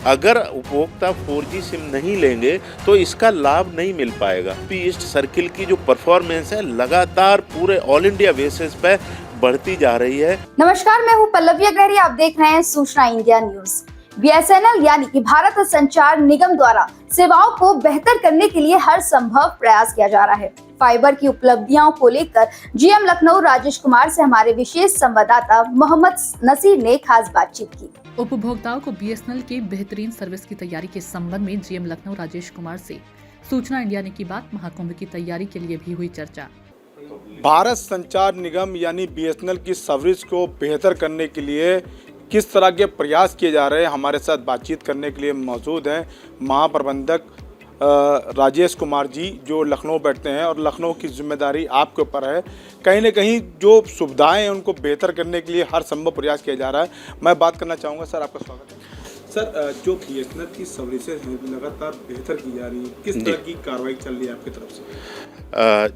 अगर उपभोक्ता 4G SIM नहीं लेंगे तो इसका लाभ नहीं मिल पाएगा। ईस्ट सर्किल की जो परफॉर्मेंस है लगातार पूरे ऑल इंडिया बेसिस पे बढ़ती जा रही है। नमस्कार, मैं हूं पल्लवी अग्रहरी। आप देख रहे हैं सूचना इंडिया न्यूज। BSNL यानी कि भारत संचार निगम द्वारा सेवाओं को बेहतर करने के लिए हर संभव प्रयास किया जा रहा है। फाइबर की उपलब्धियों को लेकर GM लखनऊ राजेश कुमार से हमारे विशेष संवाददाता मोहम्मद नसीर ने खास बातचीत की। उपभोक्ताओं को BSNL की बेहतरीन सर्विस की तैयारी के संबंध में GM लखनऊ राजेश कुमार से सूचना इंडिया ने की बात। महाकुंभ की तैयारी के लिए भी हुई चर्चा। भारत संचार निगम यानी BSNL की सर्विस को बेहतर करने के लिए किस तरह के प्रयास किए जा रहे हैं, हमारे साथ बातचीत करने के लिए मौजूद हैं महाप्रबंधक राजेश कुमार जी, जो लखनऊ बैठते हैं और लखनऊ की जिम्मेदारी आपके ऊपर है। कहीं ना कहीं जो सुविधाएं हैं उनको बेहतर करने के लिए हर संभव प्रयास किया जा रहा है। मैं बात करना चाहूँगा, सर आपका स्वागत है। सर, जो BSNL की सर्विसेज हैं लगातार बेहतर की जा रही है, किस तरह की कार्रवाई चल रही है आपकी तरफ से?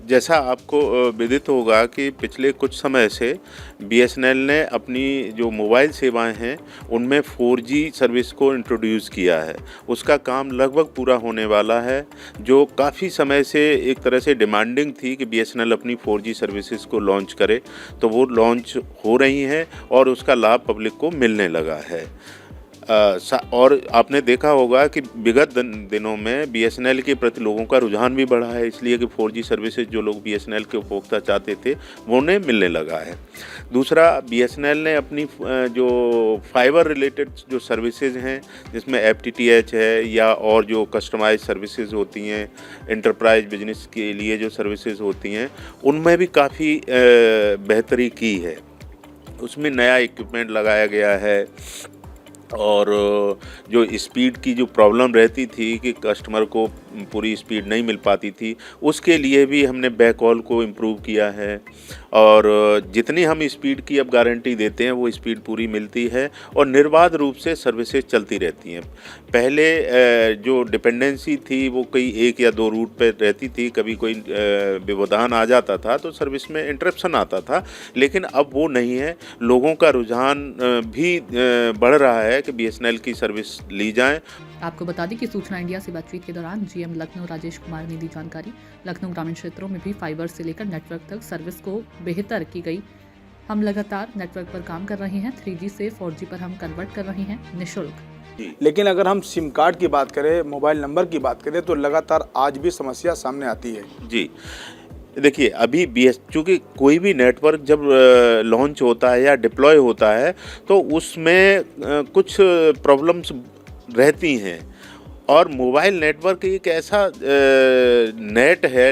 जैसा आपको विदित होगा कि पिछले कुछ समय से BSNL ने अपनी जो मोबाइल सेवाएं हैं उनमें 4G सर्विस को इंट्रोड्यूस किया है। उसका काम लगभग पूरा होने वाला है, जो काफ़ी समय से एक तरह से डिमांडिंग थी कि BSNL अपनी 4G सर्विसेज को लॉन्च करे, तो वो लॉन्च हो रही हैं और उसका लाभ पब्लिक को मिलने लगा है। और आपने देखा होगा कि विगत दिनों में BSNL के प्रति लोगों का रुझान भी बढ़ा है, इसलिए कि 4G सर्विसेज जो लोग BSNL के उपभोक्ता चाहते थे वो उन्हें मिलने लगा है। दूसरा, BSNL ने अपनी जो फाइबर रिलेटेड जो सर्विसेज हैं, जिसमें FTTH है या और जो कस्टमाइज सर्विसेज होती हैं, एंटरप्राइज बिजनेस के लिए जो सर्विसेज होती हैं, उनमें भी काफ़ी बेहतरी की है। उसमें नया इक्विपमेंट लगाया गया है और जो स्पीड की जो प्रॉब्लम रहती थी कि कस्टमर को पूरी स्पीड नहीं मिल पाती थी, उसके लिए भी हमने बैकहॉल को इम्प्रूव किया है और जितनी हम स्पीड की अब गारंटी देते हैं वो स्पीड पूरी मिलती है और निर्बाध रूप से सर्विसेज चलती रहती हैं। पहले जो डिपेंडेंसी थी वो कई 1 या 2 रूट पे रहती थी, कभी कोई व्यवधान आ जाता था तो सर्विस में इंटरप्शन आता था, लेकिन अब वो नहीं है। लोगों का रुझान भी बढ़ रहा है कि BSNL की सर्विस ली जाए। आपको बता दें कि सूचना इंडिया से बातचीत के दौरान GM लखनऊ राजेश कुमार ने दी जानकारी। लखनऊ ग्रामीण क्षेत्रों में भी फाइबर से लेकर नेटवर्क तक सर्विस को बेहतर की गई। हम लगातार नेटवर्क पर काम कर रहे हैं। 3G से 4G पर हम कन्वर्ट कर रहे हैं निःशुल्क। लेकिन अगर हम सिम कार्ड की बात करें, मोबाइल नंबर की बात करें, तो लगातार आज भी समस्या सामने आती है। जी देखिए, अभी चूँकि कोई भी नेटवर्क जब लॉन्च होता है या डिप्लॉय होता है तो उसमें कुछ प्रॉब्लम्स रहती हैं और मोबाइल नेटवर्क एक ऐसा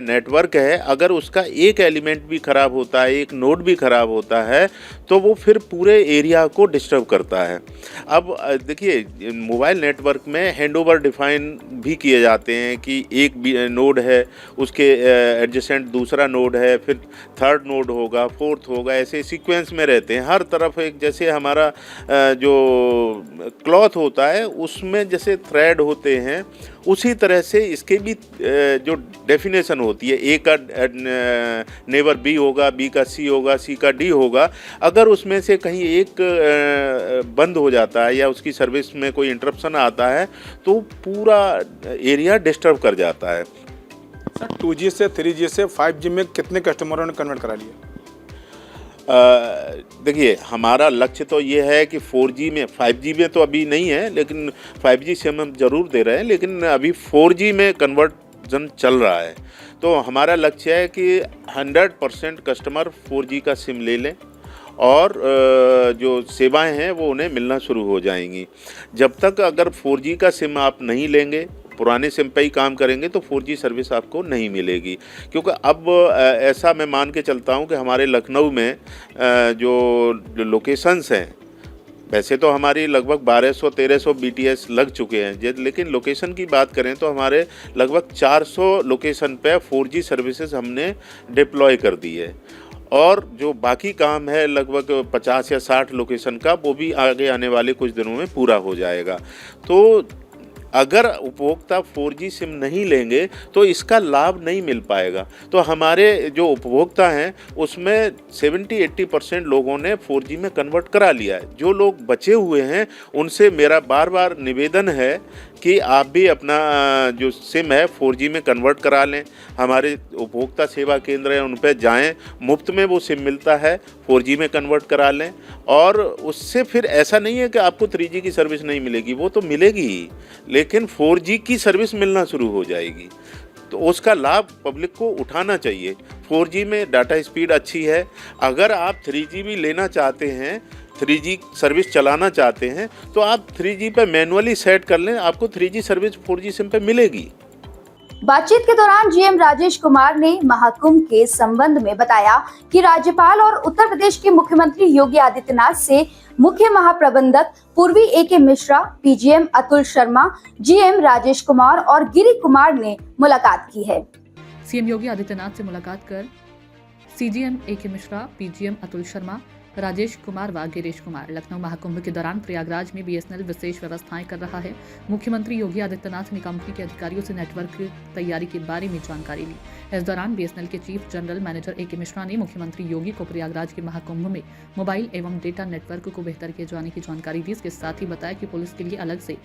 नेटवर्क है, अगर उसका एक एलिमेंट भी ख़राब होता है, एक नोड भी ख़राब होता है तो वो फिर पूरे एरिया को डिस्टर्ब करता है। अब देखिए, मोबाइल नेटवर्क में हैंडओवर डिफाइन भी किए जाते हैं कि एक नोड है, उसके एडजेसेंट दूसरा नोड है, फिर थर्ड नोड होगा, फोर्थ होगा, ऐसे सीक्वेंस में रहते हैं। हर तरफ एक जैसे हमारा जो क्लॉथ होता है उसमें जैसे थ्रेड होते हैं, उसी तरह से इसके भी जो डेफिनेशन होती है, ए का नेबर B होगा, B का C होगा, C का D होगा। अगर उसमें से कहीं एक बंद हो जाता है या उसकी सर्विस में कोई इंटरप्शन आता है तो पूरा एरिया डिस्टर्ब कर जाता है। सर, 2G से 3G से 5G में कितने कस्टमरों ने कन्वर्ट करा लिया? देखिए, हमारा लक्ष्य तो ये है कि 4G में, 5G में तो अभी नहीं है, लेकिन 5G सिम हम ज़रूर दे रहे हैं, लेकिन अभी 4G में कन्वर्जन चल रहा है। तो हमारा लक्ष्य है कि 100% कस्टमर 4G का सिम ले लें और जो सेवाएं हैं वो उन्हें मिलना शुरू हो जाएंगी। जब तक अगर 4G का सिम आप नहीं लेंगे, पुराने सिम पे ही काम करेंगे, तो 4G सर्विस आपको नहीं मिलेगी। क्योंकि अब ऐसा मैं मान के चलता हूँ कि हमारे लखनऊ में जो लोकेशंस हैं, वैसे तो हमारी लगभग 1200-1300 BTS लग चुके हैं, लेकिन लोकेशन की बात करें तो हमारे लगभग 400 लोकेशन पे 4G सर्विसेज हमने डिप्लॉय कर दी है और जो बाकी काम है लगभग 50 या 60 लोकेशन का, वो भी आगे आने वाले कुछ दिनों में पूरा हो जाएगा। तो अगर उपभोक्ता 4G सिम नहीं लेंगे तो इसका लाभ नहीं मिल पाएगा। तो हमारे जो उपभोक्ता हैं उसमें 70-80% लोगों ने 4G में कन्वर्ट करा लिया है। जो लोग बचे हुए हैं उनसे मेरा बार बार निवेदन है कि आप भी अपना जो सिम है 4G में कन्वर्ट करा लें। हमारे उपभोक्ता सेवा केंद्र हैं उन पर जाएँ, मुफ्त में वो सिम मिलता है, 4G में कन्वर्ट करा लें। और उससे फिर ऐसा नहीं है कि आपको 3G की सर्विस नहीं मिलेगी, वो तो मिलेगी ही, लेकिन 4G की सर्विस मिलना शुरू हो जाएगी। तो उसका लाभ पब्लिक को उठाना चाहिए। 4G में डाटा स्पीड अच्छी है। अगर आप 3G भी लेना चाहते हैं, 3G सर्विस चलाना चाहते हैं, तो आप 3G पे मैनुअली सेट कर लें, आपको 3G सर्विस 4G सिम पे मिलेगी। बातचीत के दौरान जीएम राजेश कुमार ने महाकुंभ के संबंध में बताया कि राज्यपाल और उत्तर प्रदेश के मुख्यमंत्री योगी आदित्यनाथ से मुख्य महाप्रबंधक पूर्वी AK Mishra, PGM Atul Sharma, GM Rajesh Kumar और गिरी कुमार ने मुलाकात की है। सीएम योगी आदित्यनाथ से मुलाकात कर CGM AK Mishra, PGM Atul Sharma, Rajesh Kumar व गिरीश कुमार लखनऊ महाकुंभ के दौरान प्रयागराज में BSNL विशेष व्यवस्थाएं कर रहा है। मुख्यमंत्री योगी आदित्यनाथ ने कंपनी के अधिकारियों से नेटवर्क तैयारी के बारे में जानकारी ली। इस दौरान BSNL के chief general manager AK Mishra ने मुख्यमंत्री योगी को प्रयागराज के महाकुंभ में मोबाइल एवं डेटा नेटवर्क को बेहतर किए जाने की जानकारी दी। इसके साथ ही बताया कि पुलिस के लिए अलग से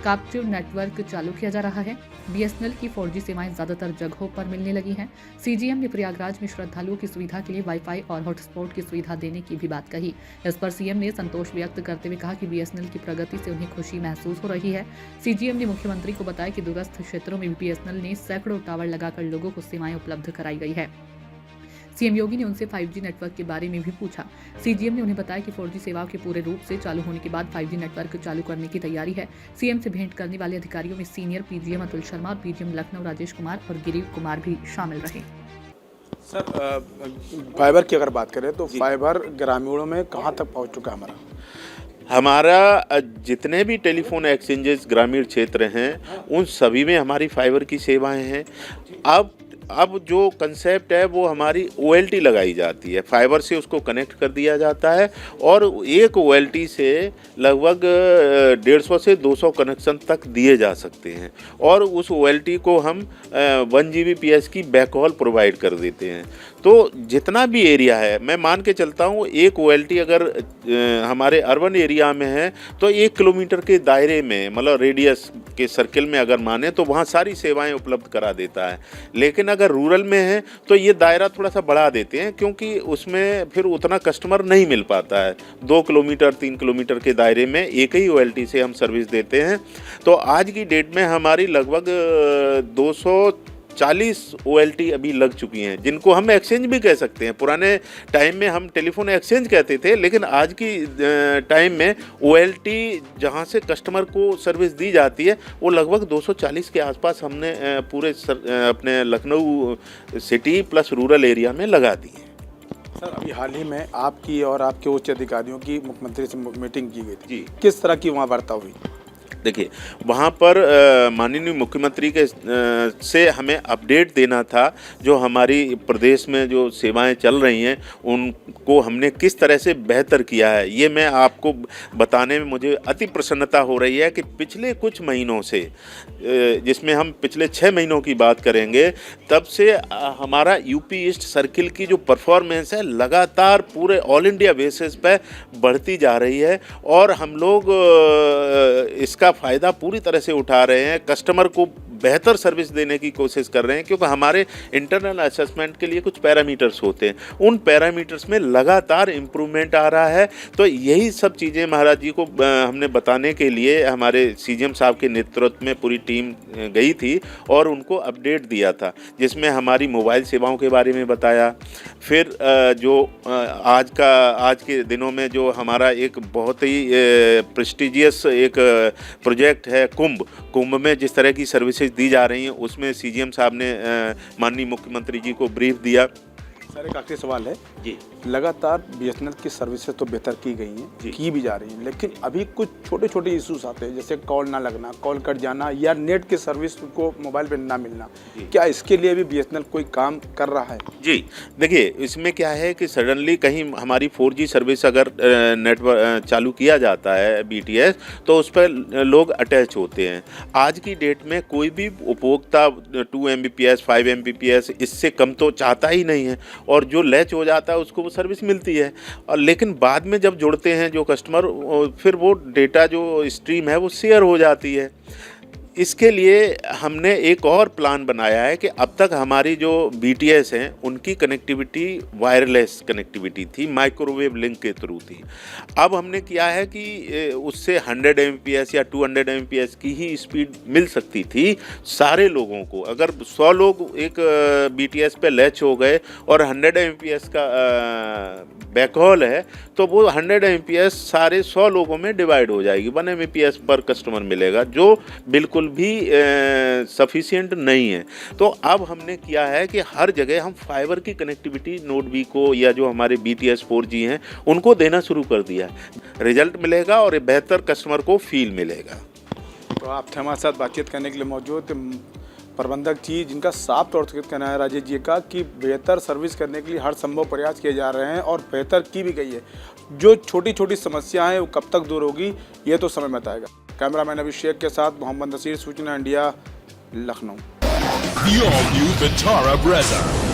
कैप्टिव नेटवर्क चालू किया जा रहा है। BSNL की 4G सेवाएं ज्यादातर जगहों पर मिलने लगी हैं। CGM ने प्रयागराज में श्रद्धालुओं की सुविधा के लिए वाईफाई और हॉटस्पॉट की सुविधा देने की भी बात कही। इस पर CM ने संतोष व्यक्त करते हुए कहा कि BSNL की प्रगति से उन्हें खुशी महसूस हो रही है। CGM ने मुख्यमंत्री को बताया कि दूरस्थ क्षेत्रों में BSNL ने सैकड़ों टावर लगाकर लोगों को सेवाएं उपलब्ध कराई गई है। सीएम योगी ने उनसे 5G नेटवर्क के बारे में भी पूछा। CGM ने उन्हें बताया कि 4G सेवाओं के पूरे रूप से चालू होने के बाद 5G नेटवर्क चालू करने की तैयारी है। CM से भेंट करने वाले अधिकारियों में सीनियर PGM अतुल शर्मा और PGM लखनऊ राजेश कुमार और गिरी कुमार भी शामिल रहे। सर, फाइबर की अगर बात करें तो फाइबर ग्रामीणों में कहाँ तक पहुँच चुका है? हमारा जितने भी टेलीफोन एक्सचेंजेस ग्रामीण क्षेत्र हैं उन सभी में हमारी फाइबर की सेवाएं हैं। अब जो कंसेप्ट है वो हमारी OLT लगाई जाती है, फाइबर से उसको कनेक्ट कर दिया जाता है और एक OLT से लगभग 150 से 200 कनेक्शन तक दिए जा सकते हैं और उस OLT को हम 1 Gbps की बैकहॉल प्रोवाइड कर देते हैं। तो जितना भी एरिया है, मैं मान के चलता हूँ एक OLT अगर हमारे अर्बन एरिया में है तो 1 किलोमीटर के दायरे में, मतलब रेडियस के सर्किल में अगर माने तो वहाँ सारी सेवाएं उपलब्ध करा देता है। लेकिन अगर रूरल में है तो ये दायरा थोड़ा सा बढ़ा देते हैं क्योंकि उसमें फिर उतना कस्टमर नहीं मिल पाता है। 2 किलोमीटर 3 किलोमीटर के दायरे में एक ही OLT से हम सर्विस देते हैं। तो आज की डेट में हमारी लगभग 240 OLT अभी लग चुकी हैं, जिनको हम एक्सचेंज भी कह सकते हैं। पुराने टाइम में हम टेलीफोन एक्सचेंज कहते थे, लेकिन आज की टाइम में OLT जहां से कस्टमर को सर्विस दी जाती है वो लगभग 240 के आसपास हमने पूरे अपने Lucknow city plus rural area में लगा दी है। सर, अभी हाल ही में आपकी और आपके उच्च अधिकारियों की मुख्यमंत्री से मीटिंग की गई थी जी। किस तरह की वहाँ वार्ता हुई? देखिए, वहाँ पर माननीय मुख्यमंत्री के से हमें अपडेट देना था जो हमारी प्रदेश में जो सेवाएं चल रही हैं उनको हमने किस तरह से बेहतर किया है। ये मैं आपको बताने में मुझे अति प्रसन्नता हो रही है कि पिछले कुछ महीनों से, जिसमें हम पिछले 6 महीनों की बात करेंगे, तब से हमारा यूपी ईस्ट सर्किल की जो परफॉर्मेंस है लगातार पूरे ऑल इंडिया बेसिस पे बढ़ती जा रही है और हम लोग इसका फ़ायदा पूरी तरह से उठा रहे हैं। कस्टमर को बेहतर सर्विस देने की कोशिश कर रहे हैं क्योंकि हमारे इंटरनल असेसमेंट के लिए कुछ पैरामीटर्स होते हैं, उन पैरामीटर्स में लगातार इम्प्रूवमेंट आ रहा है। तो यही सब चीज़ें महाराज जी को हमने बताने के लिए हमारे CGM साहब के नेतृत्व में पूरी टीम गई थी और उनको अपडेट दिया था, जिसमें हमारी मोबाइल सेवाओं के बारे में बताया। फिर जो आज के दिनों में जो हमारा एक बहुत ही प्रेस्टिजियस एक प्रोजेक्ट है कुंभ में जिस तरह की सर्विसेज दी जा रही हैं उसमें CGM साहब ने माननीय मुख्यमंत्री जी को ब्रीफ दिया। सर, एक आखिरी सवाल है जी। लगातार बीएसएनएल की सर्विसेज तो बेहतर की गई हैं, की भी जा रही हैं, लेकिन अभी कुछ छोटे छोटे इश्यूज आते हैं, जैसे कॉल ना लगना, कॉल कट जाना या नेट की सर्विस को मोबाइल पे ना मिलना। क्या इसके लिए भी बीएसएनएल कोई काम कर रहा है? जी, देखिए इसमें क्या है कि सडनली कहीं हमारी 4G सर्विस अगर नेटवर्क चालू किया जाता है BTS, तो उस पर लोग अटैच होते हैं। आज की डेट में कोई भी उपभोक्ता 2 Mbps 5 Mbps इससे कम तो चाहता ही नहीं है, और जो लैच हो जाता है उसको वो सर्विस मिलती है। और लेकिन बाद में जब जुड़ते हैं जो कस्टमर, फिर वो डेटा जो स्ट्रीम है वो शेयर हो जाती है। इसके लिए हमने एक और प्लान बनाया है कि अब तक हमारी जो BTS हैं उनकी कनेक्टिविटी वायरलेस कनेक्टिविटी थी, माइक्रोवेव लिंक के थ्रू थी। अब हमने किया है कि उससे 100 Mbps या 200 Mbps की ही स्पीड मिल सकती थी सारे लोगों को। अगर 100 लोग एक BTS पे लैच हो गए और 100 Mbps का बैकहॉल है, तो वो 100 Mbps सारे 100 लोगों में डिवाइड हो जाएगी। 1 Mbps पर कस्टमर मिलेगा, जो बिल्कुल भी सफिशिएंट नहीं है। तो अब हमने किया है कि हर जगह हम फाइबर की कनेक्टिविटी नोड बी को या जो हमारे BTS 4G हैं उनको देना शुरू कर दिया है। रिजल्ट मिलेगा और बेहतर कस्टमर को फील मिलेगा। तो आप थे हमारे साथ बातचीत करने के लिए मौजूद प्रबंधक जी, जिनका साफ तौर से कहना है राजेश जी का कि बेहतर सर्विस करने के लिए हर संभव प्रयास किए जा रहे हैं और बेहतर की भी गई है। जो छोटी छोटी समस्याएं हैं वो कब तक दूर होगी ये तो समय बताएगा। कैमरामैन अभिषेक के साथ मोहम्मद नसीर, सूचना India, Lucknow. The all-new Vitara Brezza.